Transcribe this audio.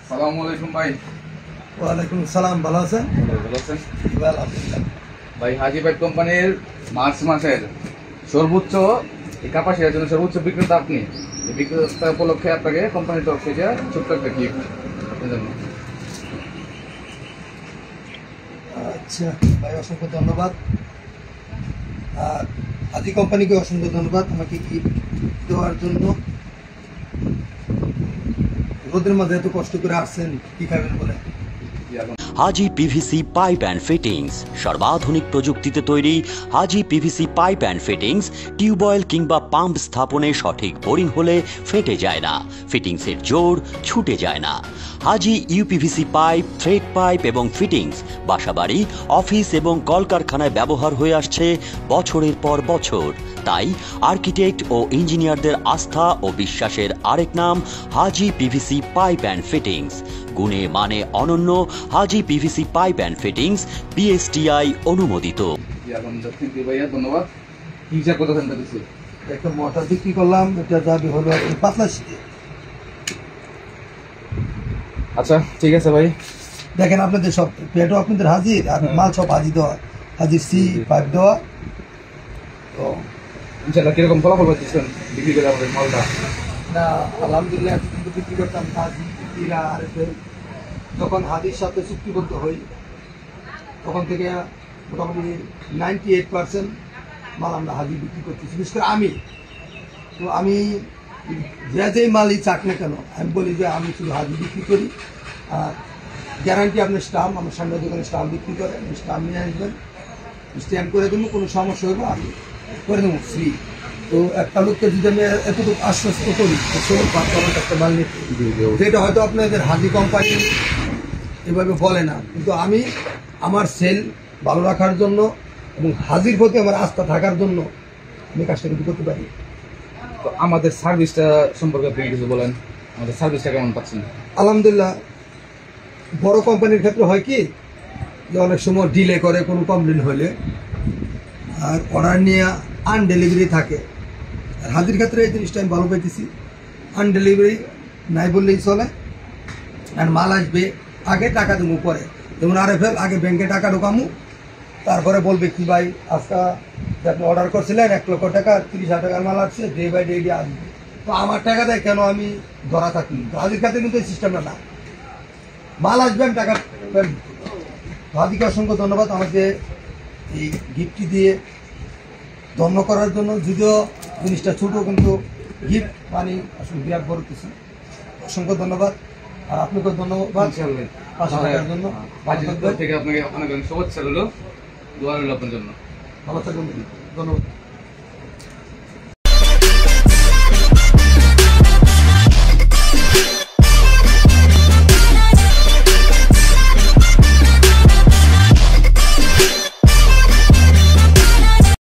আসসালামু আলাইকুম ভাই। ওয়ালাইকুম সালাম। ভালো আছেন? ভালো আছেন আলহামদুলিল্লাহ। ভাই, হাজি পাইপ কোম্পানির মার্চ মাসের সর্বোচ্চ কাপাসিয়ার জন্য সর্বোচ্চ বিক্রেতা আপনি। এই বিক্রেতা উপলক্ষে আপনাকে কোম্পানির তরফ থেকে ছোট্ট একটা গিফট আপনার জন্য। আচ্ছা ভাই, অসংখ্য ধন্যবাদ। আর হাজি কোম্পানিকে অসংখ্য ধন্যবাদ আমাকে গিফট দেওয়ার জন্য। রোদের মধ্যে এত কষ্ট করে আসছেন, কি খাবেন বলে? Haji PVC pipe and fittings, সর্বাধুনিক প্রযুক্তিতে তৈরি Haji PVC pipe and fittings tubewell কিংবা পাম্প স্থাপনে সঠিক বোরিং হলে ফেটে যায় না, ফিটিংসের জোর ছুটে যায় না। হাজি ইউপিভিসি পাইপ, থ্রেড পাইপ এবং ফিটিংস বাসাবাড়ি, অফিস এবং কলকারখানায় ব্যবহার হয়ে আসছে বছরের পর বছর। তাই আর্কিটেক্ট ও ইঞ্জিনিয়ারদের আস্থা ও বিশ্বাসের আরেক নাম Haji PVC pipe and fittings. গুণে মানে অনন্য Haji PVC pipe and fittings BSTI অনুমোদিত। ধন্যবাদ। একটা মোটর বিক্রি করলাম, এটা দাবি হলো পাতলা শীতে। আচ্ছা ঠিক আছে ভাই, দেখেন আপনাদের সব পেটও আপনাদের হাজির, আর মাল সব হাজির দেওয়া, হাজির সি পাইপ দেওয়া। তো ইনশাআল্লাহ কিরকম ফলাফল পাচ্ছেন বিক্রি করে আমাদের মালটা? না আলহামদুলিল্লাহ, কিন্তু বিক্রি করতাম হাজি ইরা আর যখন হাজির সাথে চুক্তিবদ্ধ হই তখন থেকে মোটামুটি 98% মাল আমরা হাজি বিক্রি করতেছি। বিশেষ করে আমি যেই মালই চাক না কেন, আমি বলি যে আমি শুধু হাজি বিক্রি করি। আর গ্যারান্টি আপনার স্টাম্প, আমার সামনে দোকানে স্টাম্প বিক্রি করে, স্টাম্প নিয়ে আসবেন, স্ট্যাম্প করে দেবো, কোনো সমস্যা হলে আমি করে দেবো ফ্রি। তো একটা লোককে যদি আমি এতটুকু আশ্বস্ত করি একটা মাল নিতে, যেটা হয়তো আপনাদের হাজি কোম্পানি এভাবে বলে না, কিন্তু আমি আমার সেল ভালো রাখার জন্য এবং হাজির প্রতি আমার আস্থা থাকার জন্য আমি কাজটা কিন্তু করতে পারি। তো আমাদের সার্ভিসটা সম্পর্কে আপনি কিছু বলেন, আমাদের সার্ভিসটা কেমন পাচ্ছেন? আলহামদুলিল্লাহ, বড় কোম্পানির ক্ষেত্রে হয় কি যে অনেক সময় ডিলে করে কোনো কমপ্লেন হলে, আর অর্ডার নিয়ে আনডেলিভারি থাকে। আর হাজির ক্ষেত্রে এই জিনিসটা আমি ভালো পাইতেছি, আনডেলিভারি নাই বললেই চলে। আর মাল আসবে আগে, টাকা দেবো পরে। যেমন RFL আগে ব্যাংকে টাকা ঢোকামু, তারপরে বলবে কি ভাই আজকে আপনি অর্ডার করছিলেন 1 লক্ষ টাকা, 30,000 টাকার মাল আসছে, ডে বাই ডে আসবে। তো আমার টাকা দেয় কেন আমি ধরা থাকি? হাজির ক্ষেত্রে কিন্তু এই সিস্টেমটা না, মাল আসবে আমি টাকা। হাজিকে অসংখ্য ধন্যবাদ আমাকে এই গিফটটি দিয়ে ধন্য করার জন্য। যদিও জিনিসটা ছোটো, কিন্তু গিফট মানে আসলে বিরাট বড় কিছু। অসংখ্য ধন্যবাদ। আর আপনাকে ধন্যবাদ পাশে থাকার জন্য। থেকে আপনাকে অনেক অনেক শুভেচ্ছা রইল, দোয়া রইল আপনার জন্য। ভালো থাকবেন, ধন্যবাদ।